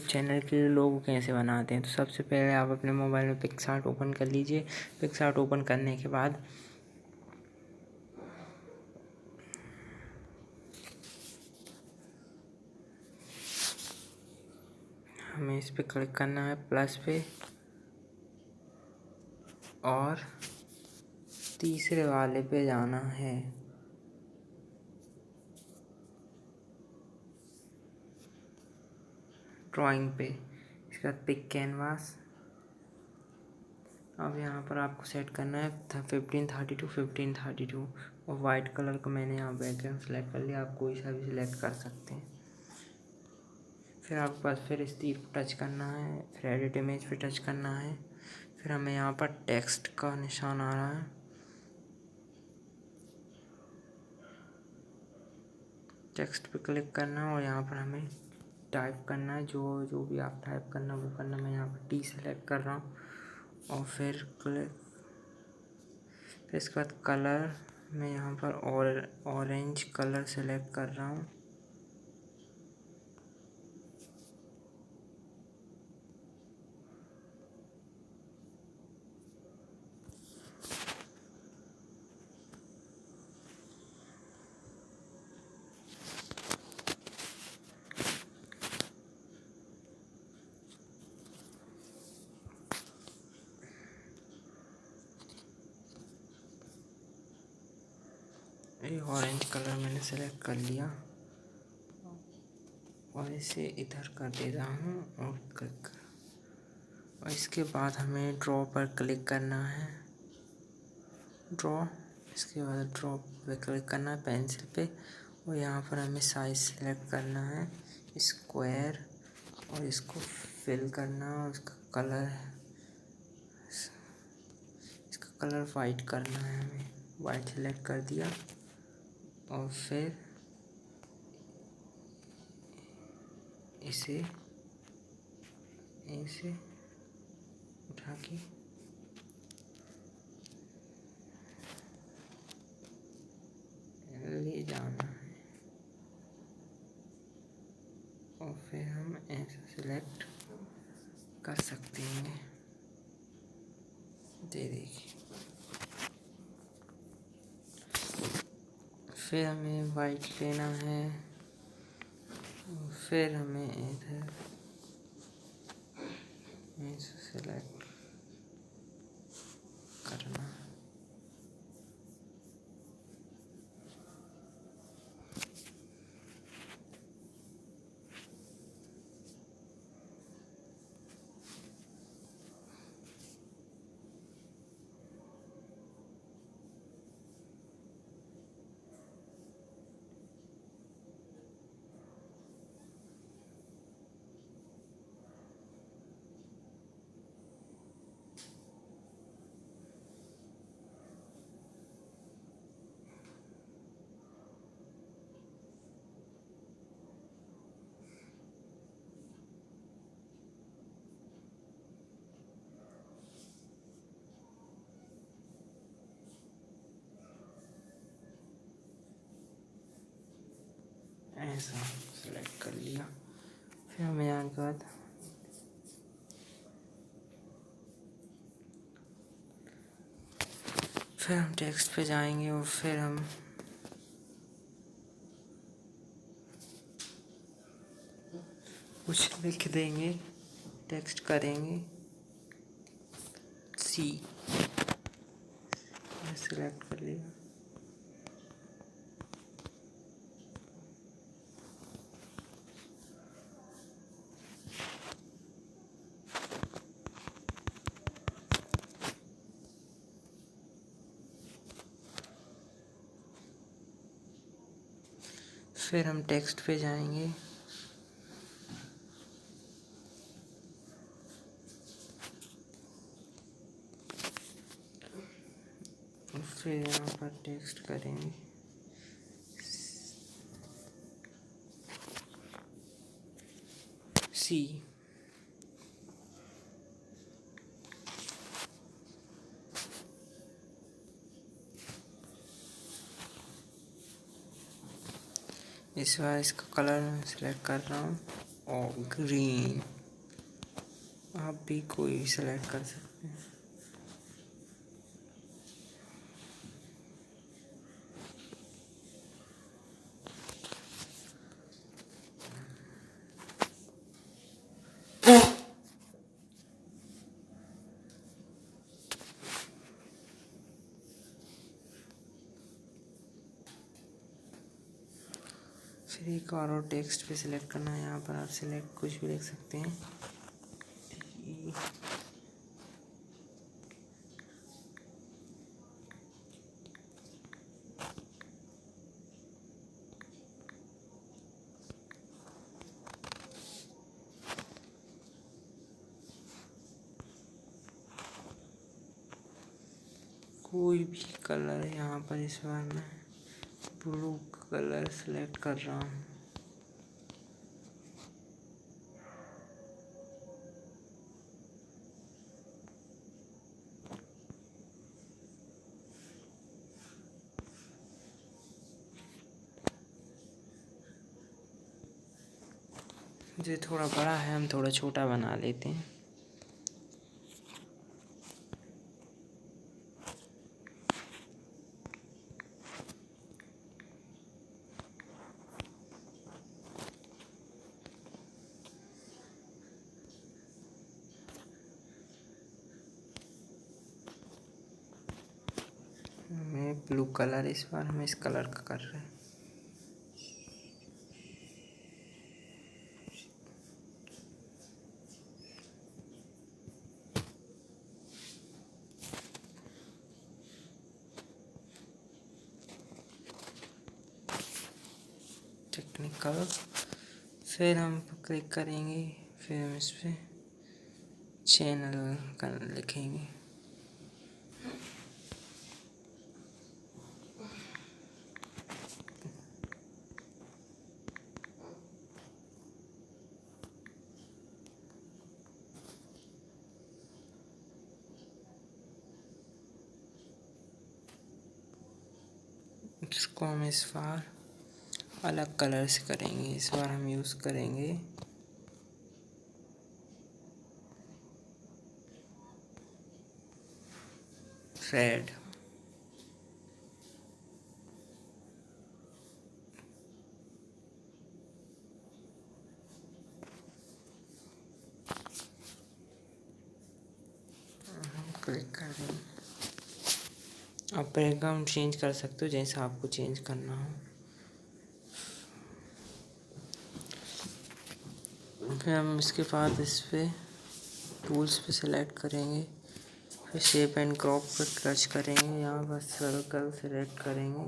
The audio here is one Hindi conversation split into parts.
चैनल के लिए लोगो कैसे बनाते हैं। तो सबसे पहले आप अपने मोबाइल में पिक्सआर्ट ओपन कर लीजिए। पिक्सआर्ट ओपन करने के बाद हमें इस पे क्लिक करना है, प्लस पे, और तीसरे वाले पे जाना है। ड्राइंग पे, इसके बाद पिक कैनवास। अब यहाँ पर आपको सेट करना है 1532 1532 और वाइट कलर का मैंने यहाँ बैकग्राउंड सेलेक्ट कर लिया। आप कोई सा भी सिलेक्ट कर सकते हैं। फिर आपके पास फिर इस तीर को टच करना है, फिर एडिट इमेज पे टच करना है। फिर हमें यहाँ पर टेक्स्ट का निशान आ रहा है, टेक्स्ट पे क्लिक करना है और यहाँ पर हमें टाइप करना है। जो भी आप टाइप करना वो करना। मैं यहाँ पर टी सेलेक्ट कर रहा हूँ और फिर क्लिक। फिर इसके बाद कलर, मैं यहाँ पर ऑरेंज कलर सेलेक्ट कर रहा हूँ। ये ऑरेंज कलर मैंने सेलेक्ट कर लिया और इसे इधर कर दे रहा हूँ और क्लिक। और इसके बाद हमें ड्रॉ पर क्लिक करना है, ड्रॉ। इसके बाद ड्रॉ पे क्लिक करना है पेंसिल पे और यहाँ पर हमें साइज सेलेक्ट करना है स्क्वायर और इसको फिल करना है। और इसका कलर वाइट करना है। हमें वाइट सेलेक्ट कर दिया और फिर इसे उठा के ले जाना है और फिर हम ऐसा सिलेक्ट कर सकते हैं। देखिए, फिर हमें वाइट लेना है, फिर हमें इधर ऐसा सिलेक्ट करना। ऐसा सेलेक्ट कर लिया। फिर हमें यहाँ के बाद फिर हम टेक्स्ट पे जाएंगे और फिर हम कुछ लिख देंगे, टेक्स्ट करेंगे सी, सेलेक्ट कर लिया। फिर हम टेक्स्ट पे जाएंगे, फिर यहाँ पर टेक्स्ट करेंगे सी। इस बार इसका कलर मैं सिलेक्ट कर रहा हूँ और ग्रीन। भी कोई भी सेलेक्ट कर सकते हैं। फिर एक और टेक्स्ट पे सिलेक्ट करना है। यहाँ पर आप सिलेक्ट कुछ भी लिख सकते हैं। कोई भी कलर यहाँ पर इस बार मैं ब्लू कलर सेलेक्ट कर रहा हूँ। जो थोड़ा बड़ा है हम थोड़ा छोटा बना लेते हैं। मैं ब्लू कलर इस बार हम इस कलर का कर रहे हैं। टेक्निकल, फिर हम क्लिक करेंगे, फिर हम इस पर चैनल का लिखेंगे। इसको हम इस बार अलग कलर से करेंगे। इस बार हम यूज़ करेंगे रेड। क्लिक कर देंगे। आप बैकग्राउंड चेंज कर सकते हो जैसा आपको चेंज करना हो। फिर हम इसके बाद इस पे टूल्स पे सेलेक्ट करेंगे, फिर शेप एंड क्रॉप पर टच करेंगे। यहाँ पर सर्कल सेलेक्ट करेंगे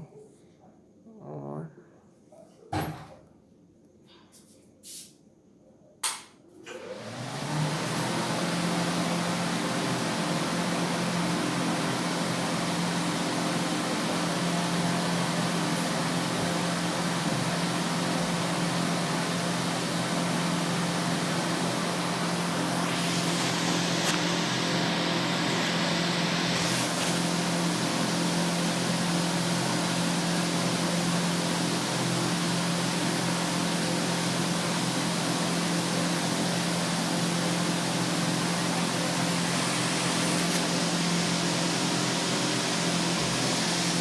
और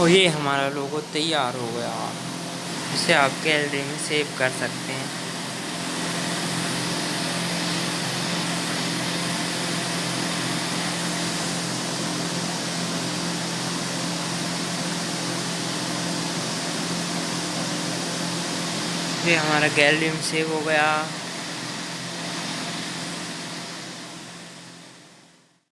ये हमारा लोगो तैयार हो गया। इसे आप गैलरी में सेव कर सकते हैं। ये हमारा गैलरी में सेव हो गया।